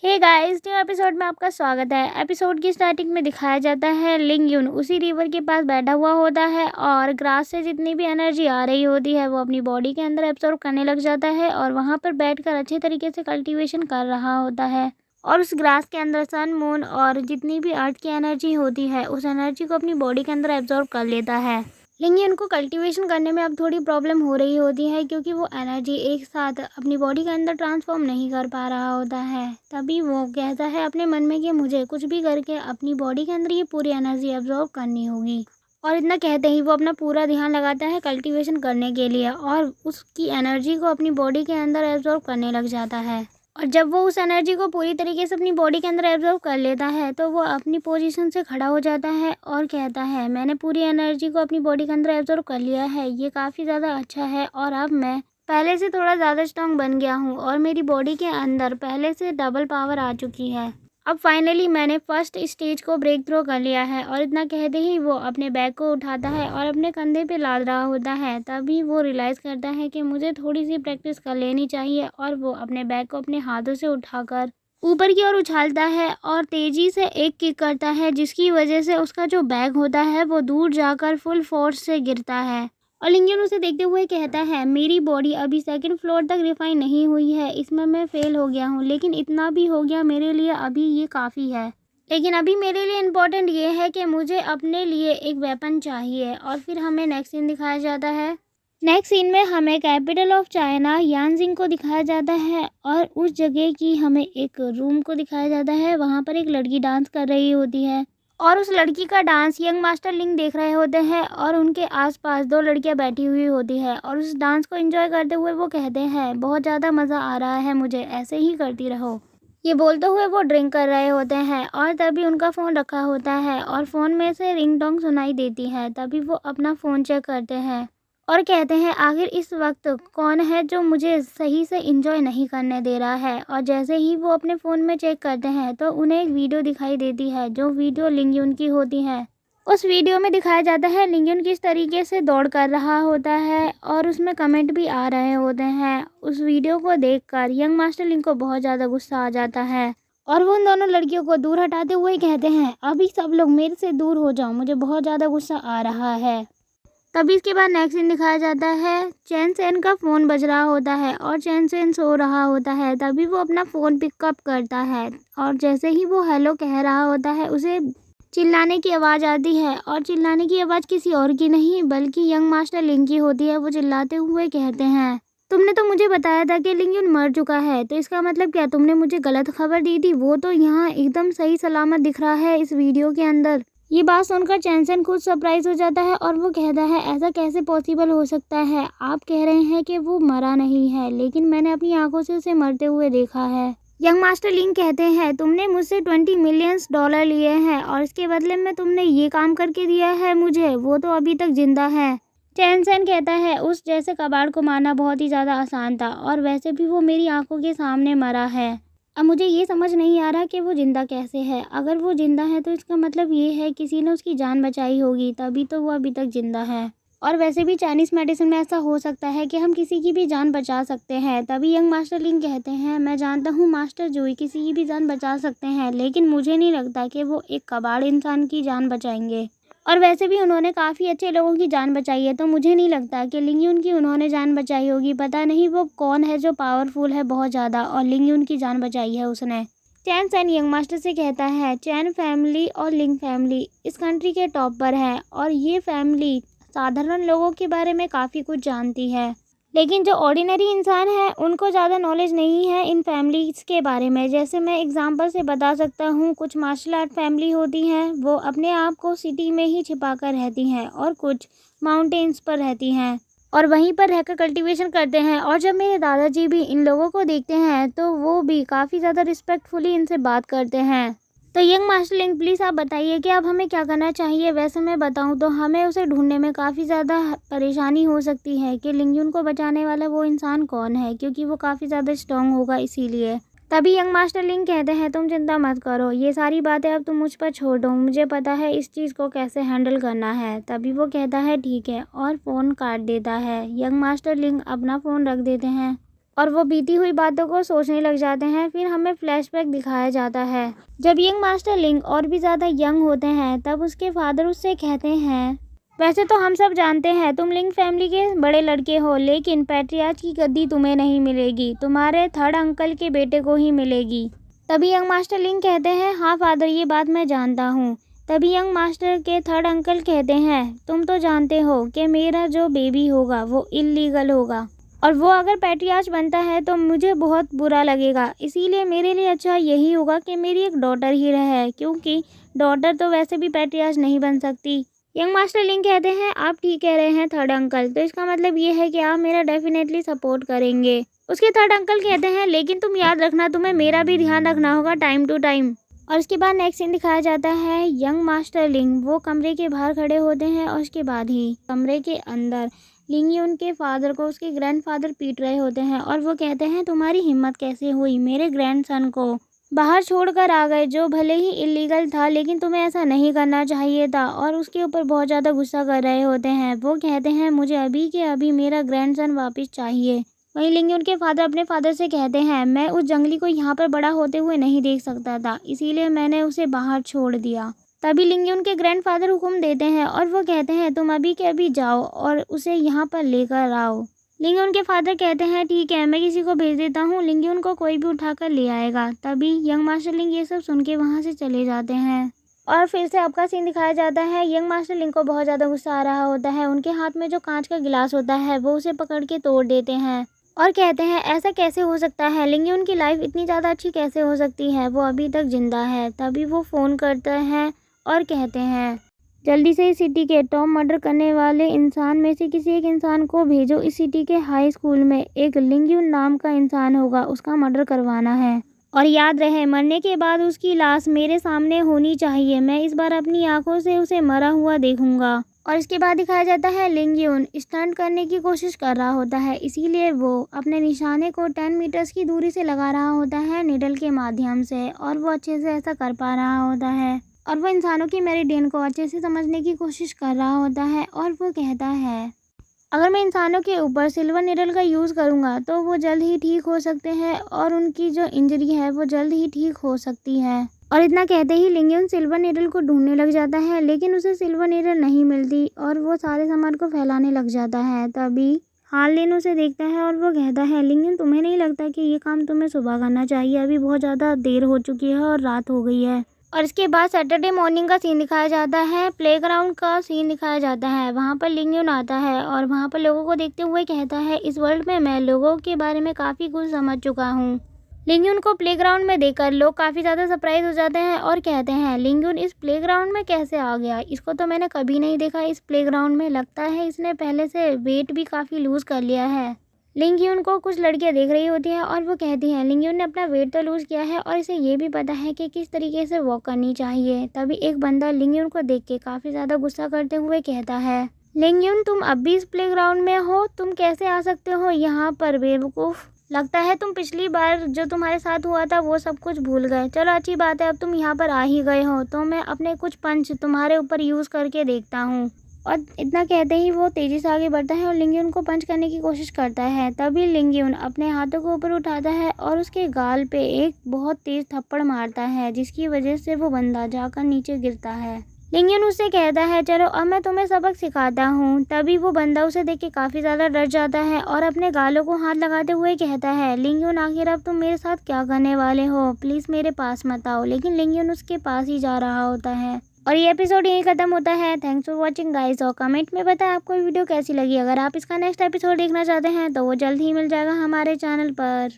Hey guys, new episode में आपका स्वागत है। एपिसोड की स्टार्टिंग में दिखाया जाता है लिंग युन उसी रिवर के पास बैठा हुआ होता है और ग्रास से जितनी भी एनर्जी आ रही होती है वो अपनी बॉडी के अंदर एब्जॉर्ब करने लग जाता है और वहाँ पर बैठकर अच्छे तरीके से कल्टीवेशन कर रहा होता है। और उस ग्रास के अंदर सन, मून और जितनी भी अर्थ की एनर्जी होती है उस एनर्जी को अपनी बॉडी के अंदर एब्जॉर्ब कर लेता है। लेकिन उनको कल्टीवेशन करने में अब थोड़ी प्रॉब्लम हो रही होती है क्योंकि वो एनर्जी एक साथ अपनी बॉडी के अंदर ट्रांसफॉर्म नहीं कर पा रहा होता है। तभी वो कहता है अपने मन में कि मुझे कुछ भी करके अपनी बॉडी के अंदर ये पूरी एनर्जी एब्जॉर्ब करनी होगी। और इतना कहते ही वो अपना पूरा ध्यान लगाता है कल्टीवेशन करने के लिए और उसकी एनर्जी को अपनी बॉडी के अंदर एब्जॉर्ब करने लग जाता है। और जब वो उस एनर्जी को पूरी तरीके से अपनी बॉडी के अंदर एब्जॉर्ब कर लेता है तो वो अपनी पोजीशन से खड़ा हो जाता है और कहता है मैंने पूरी एनर्जी को अपनी बॉडी के अंदर एब्जॉर्ब कर लिया है, ये काफ़ी ज़्यादा अच्छा है और अब मैं पहले से थोड़ा ज़्यादा स्ट्रांग बन गया हूँ और मेरी बॉडी के अंदर पहले से डबल पावर आ चुकी है। अब फाइनली मैंने फर्स्ट स्टेज को ब्रेक थ्रू कर लिया है। और इतना कहते ही वो अपने बैग को उठाता है और अपने कंधे पे लाद रहा होता है। तभी वो रियलाइज़ करता है कि मुझे थोड़ी सी प्रैक्टिस कर लेनी चाहिए और वो अपने बैग को अपने हाथों से उठाकर ऊपर की ओर उछालता है और तेज़ी से एक किक करता है जिसकी वजह से उसका जो बैग होता है वो दूर जाकर फुल फोर्स से गिरता है। और लिंगन उसे देखते हुए कहता है मेरी बॉडी अभी सेकंड फ्लोर तक रिफाइन नहीं हुई है, इसमें मैं फेल हो गया हूँ, लेकिन इतना भी हो गया मेरे लिए, अभी ये काफ़ी है। लेकिन अभी मेरे लिए इम्पोर्टेंट ये है कि मुझे अपने लिए एक वेपन चाहिए। और फिर हमें नेक्स्ट सीन दिखाया जाता है। नेक्स्ट सीन में हमें कैपिटल ऑफ चाइना यांजिंग को दिखाया जाता है और उस जगह की हमें एक रूम को दिखाया जाता है। वहाँ पर एक लड़की डांस कर रही होती है और उस लड़की का डांस यंग मास्टर लिंग देख रहे होते हैं और उनके आसपास दो लड़कियां बैठी हुई होती है और उस डांस को एंजॉय करते हुए वो कहते हैं बहुत ज़्यादा मज़ा आ रहा है मुझे, ऐसे ही करती रहो। ये बोलते हुए वो ड्रिंक कर रहे होते हैं और तभी उनका फ़ोन रखा होता है और फ़ोन में से रिंगटोन सुनाई देती है। तभी वो अपना फ़ोन चेक करते हैं और कहते हैं आखिर इस वक्त कौन है जो मुझे सही से एंजॉय नहीं करने दे रहा है। और जैसे ही वो अपने फ़ोन में चेक करते हैं तो उन्हें एक वीडियो दिखाई देती है जो वीडियो लिंग युन की होती है। उस वीडियो में दिखाया जाता है लिंग युन किस तरीके से दौड़ कर रहा होता है और उसमें कमेंट भी आ रहे होते हैं। उस वीडियो को देखकर यंग मास्टर लिंग को बहुत ज़्यादा गुस्सा आ जाता है और वो उन दोनों लड़कियों को दूर हटाते हुए कहते हैं अभी सब लोग मेरे से दूर हो जाओ, मुझे बहुत ज़्यादा गुस्सा आ रहा है। तभी इसके बाद नेक्स्ट सीन दिखाया जाता है। चैन सेन का फ़ोन बज रहा होता है और चैन सेन सो रहा होता है। तभी वो अपना फ़ोन पिकअप करता है और जैसे ही वो हेलो कह रहा होता है उसे चिल्लाने की आवाज़ आती है और चिल्लाने की आवाज़ किसी और की नहीं बल्कि यंग मास्टर लिंग की होती है। वो चिल्लाते हुए कहते हैं तुमने तो मुझे बताया था कि लिंग युन मर चुका है, तो इसका मतलब क्या तुमने मुझे गलत खबर दी थी? वो तो यहाँ एकदम सही सलामत दिख रहा है इस वीडियो के अंदर। ये बात सुनकर चैनसेन खुद सरप्राइज हो जाता है और वो कहता है ऐसा कैसे पॉसिबल हो सकता है? आप कह रहे हैं कि वो मरा नहीं है, लेकिन मैंने अपनी आंखों से उसे मरते हुए देखा है। यंग मास्टर लिंग कहते हैं तुमने मुझसे $20 मिलियन लिए हैं और इसके बदले में तुमने ये काम करके दिया है मुझे, वो तो अभी तक जिंदा है। चैनसेन कहता है उस जैसे कबाड़ को मारना बहुत ही ज़्यादा आसान था और वैसे भी वो मेरी आंखों के सामने मरा है। अब मुझे ये समझ नहीं आ रहा कि वो ज़िंदा कैसे है। अगर वो ज़िंदा है तो इसका मतलब ये है किसी ने उसकी जान बचाई होगी, तभी तो वो अभी तक ज़िंदा है। और वैसे भी चाइनीज़ मेडिसिन में ऐसा हो सकता है कि हम किसी की भी जान बचा सकते हैं। तभी यंग मास्टर लिंग कहते हैं मैं जानता हूँ मास्टर जूई किसी की भी जान बचा सकते हैं, लेकिन मुझे नहीं लगता कि वो एक कबाड़ इंसान की जान बचाएंगे। और वैसे भी उन्होंने काफ़ी अच्छे लोगों की जान बचाई है, तो मुझे नहीं लगता कि लिंग युन की उन्होंने जान बचाई होगी। पता नहीं वो कौन है जो पावरफुल है बहुत ज़्यादा और लिंग युन की जान बचाई है उसने। चैन सेन यंग मास्टर से कहता है चैन फैमिली और लिंग फैमिली इस कंट्री के टॉप पर है और ये फैमिली साधारण लोगों के बारे में काफ़ी कुछ जानती है, लेकिन जो ऑर्डिनरी इंसान है उनको ज़्यादा नॉलेज नहीं है इन फैमिलीज़ के बारे में। जैसे मैं एग्जांपल से बता सकता हूँ, कुछ मार्शल आर्ट फैमिली होती हैं वो अपने आप को सिटी में ही छिपा कर रहती हैं और कुछ माउंटेन्स पर रहती हैं और वहीं पर रहकर कल्टीवेशन करते हैं। और जब मेरे दादाजी भी इन लोगों को देखते हैं तो वो भी काफ़ी ज़्यादा रिस्पेक्टफुली इनसे बात करते हैं। तो यंग मास्टर लिंग प्लीज़ आप बताइए कि अब हमें क्या करना चाहिए? वैसे मैं बताऊं तो हमें उसे ढूंढने में काफ़ी ज़्यादा परेशानी हो सकती है कि लिंग युन को बचाने वाला वो इंसान कौन है, क्योंकि वो काफ़ी ज़्यादा स्ट्रॉन्ग होगा इसीलिए। तभी यंग मास्टर लिंग कहते हैं तुम चिंता मत करो, ये सारी बातें अब तुम मुझ पर छोड़ दो, मुझे पता है इस चीज़ को कैसे हैंडल करना है। तभी वो कहता है ठीक है और फ़ोन काट देता है। यंग मास्टर लिंग अपना फ़ोन रख देते हैं और वो बीती हुई बातों को सोचने लग जाते हैं। फिर हमें फ्लैशबैक दिखाया जाता है जब यंग मास्टर लिंग और भी ज़्यादा यंग होते हैं, तब उसके फादर उससे कहते हैं, वैसे तो हम सब जानते हैं तुम लिंग फैमिली के बड़े लड़के हो, लेकिन पैट्रियार्च की गद्दी तुम्हें नहीं मिलेगी, तुम्हारे थर्ड अंकल के बेटे को ही मिलेगी। तभी यंग मास्टर लिंग कहते हैं, हाँ फादर, ये बात मैं जानता हूँ। तभी यंग मास्टर के थर्ड अंकल कहते हैं, तुम तो जानते हो कि मेरा जो बेबी होगा वो इल्लीगल होगा, और वो अगर पैट्रियार्च बनता है तो मुझे बहुत बुरा लगेगा। इसीलिए मेरे लिए अच्छा यही होगा कि मेरी एक डॉटर ही रहे, क्योंकि डॉटर तो वैसे भी पैट्रियार्च नहीं बन सकती। यंग मास्टर लिंग कहते हैं, आप ठीक कह रहे हैं थर्ड अंकल, तो इसका मतलब ये है कि आप मेरा डेफिनेटली सपोर्ट करेंगे। उसके थर्ड अंकल कहते हैं, लेकिन तुम याद रखना, तुम्हें मेरा भी ध्यान रखना होगा टाइम टू टाइम। और उसके बाद नेक्स्ट सीन दिखाया जाता है, यंग मास्टर लिंग वो कमरे के बाहर खड़े होते हैं, और उसके बाद ही कमरे के अंदर लिंग यून के फादर को उसके ग्रैंडफादर पीट रहे होते हैं, और वो कहते हैं, तुम्हारी हिम्मत कैसे हुई मेरे ग्रैंडसन को बाहर छोड़कर आ गए, जो भले ही इलीगल था, लेकिन तुम्हें ऐसा नहीं करना चाहिए था। और उसके ऊपर बहुत ज़्यादा गुस्सा कर रहे होते हैं। वो कहते हैं, मुझे अभी के अभी मेरा ग्रैंडसन वापस चाहिए। वहीं लिंग यून के फादर अपने फादर से कहते हैं, मैं उस जंगली को यहाँ पर बड़ा होते हुए नहीं देख सकता था, इसीलिए मैंने उसे बाहर छोड़ दिया। तभी लिंग यून के ग्रैंडफादर हुक्म देते हैं, और वो कहते हैं, तुम अभी के अभी जाओ और उसे यहाँ पर लेकर आओ। लिंग यून के फादर कहते हैं, ठीक है, मैं किसी को भेज देता हूँ, लिंग यून को कोई भी उठाकर ले आएगा। तभी यंग मास्टर लिंग ये सब सुन के वहाँ से चले जाते हैं। और फिर से आपका सीन दिखाया जाता है, यंग मास्टर लिंग को बहुत ज़्यादा गुस्सा आ रहा होता है। उनके हाथ में जो कांच का गिलास होता है वो उसे पकड़ के तोड़ देते हैं, और कहते हैं, ऐसा कैसे हो सकता है, लिंग यून की लाइफ इतनी ज़्यादा अच्छी कैसे हो सकती है, वो अभी तक जिंदा है। तभी वो फ़ोन करते हैं और कहते हैं, जल्दी से इस सिटी के टॉप मर्डर करने वाले इंसान में से किसी एक इंसान को भेजो। इस सिटी के हाई स्कूल में एक लिंग यून नाम का इंसान होगा, उसका मर्डर करवाना है, और याद रहे मरने के बाद उसकी लाश मेरे सामने होनी चाहिए, मैं इस बार अपनी आंखों से उसे मरा हुआ देखूंगा। और इसके बाद दिखाया जाता है, लिंग यून स्टंट करने की कोशिश कर रहा होता है, इसीलिए वो अपने निशाने को 10 मीटर्स की दूरी से लगा रहा होता है निडल के माध्यम से, और वो अच्छे से ऐसा कर पा रहा होता है, और वो इंसानों की मेरिडियन को अच्छे से समझने की कोशिश कर रहा होता है। और वो कहता है, अगर मैं इंसानों के ऊपर सिल्वर निडल का यूज़ करूँगा तो वो जल्द ही ठीक हो सकते हैं, और उनकी जो इंजरी है वो जल्द ही ठीक हो सकती है। और इतना कहते ही लिंग यून सिल्वर निडल को ढूंढने लग जाता है, लेकिन उसे सिल्वर निडल नहीं मिलती, और वो सारे सामान को फैलाने लग जाता है। तभी हाल लिन उसे देखता है, और वो कहता है, लिंग यून तुम्हें नहीं लगता कि ये काम तुम्हें सुबह करना चाहिए, अभी बहुत ज़्यादा देर हो चुकी है और रात हो गई है। और इसके बाद सैटरडे मॉर्निंग का सीन दिखाया जाता है, प्लेग्राउंड का सीन दिखाया जाता है। वहाँ पर लिंग यून आता है, और वहाँ पर लोगों को देखते हुए कहता है, इस वर्ल्ड में मैं लोगों के बारे में काफ़ी कुछ समझ चुका हूँ। लिंग यून को प्लेग्राउंड में देखकर लोग काफ़ी ज़्यादा सरप्राइज हो जाते हैं, और कहते हैं, लिंग यून इस प्लेग्राउंड में कैसे आ गया, इसको तो मैंने कभी नहीं देखा इस प्लेग्राउंड में, लगता है इसने पहले से वेट भी काफ़ी लूज़ कर लिया है। लिंग यून को कुछ लड़कियां देख रही होती हैं, और वो कहती हैं, लिंग यून ने अपना वेट तो लूज़ किया है, और इसे ये भी पता है कि किस तरीके से वॉक करनी चाहिए। तभी एक बंदा लिंग यून को देख के काफ़ी ज़्यादा गुस्सा करते हुए कहता है, लिंग यून तुम अब भी इस प्लेग्राउंड में हो, तुम कैसे आ सकते हो यहाँ पर बेवकूफ़, लगता है तुम पिछली बार जो तुम्हारे साथ हुआ था वो सब कुछ भूल गए। चलो अच्छी बात है, अब तुम यहाँ पर आ ही गए हो, तो मैं अपने कुछ पंच तुम्हारे ऊपर यूज़ करके देखता हूँ। और इतना कहते ही वो तेज़ी से आगे बढ़ता है, और लिंग यून को पंच करने की कोशिश करता है। तभी लिंग यून अपने हाथों को ऊपर उठाता है, और उसके गाल पे एक बहुत तेज़ थप्पड़ मारता है, जिसकी वजह से वो बंदा जाकर नीचे गिरता है। लिंग यून उससे कहता है, चलो अब मैं तुम्हें सबक सिखाता हूँ। तभी वो बंदा उसे देख के काफ़ी ज़्यादा डर जाता है, और अपने गालों को हाथ लगाते हुए कहता है, लिंग यून आखिर अब तुम मेरे साथ क्या करने वाले हो, प्लीज़ मेरे पास मत आओ। लेकिन लिंग यून उसके पास ही जा रहा होता है। और ये एपिसोड यहीं ख़त्म होता है। थैंक्स फॉर वॉचिंग गाइस, और कमेंट में बताएं आपको वीडियो कैसी लगी। अगर आप इसका नेक्स्ट एपिसोड देखना चाहते हैं तो वो जल्द ही मिल जाएगा हमारे चैनल पर।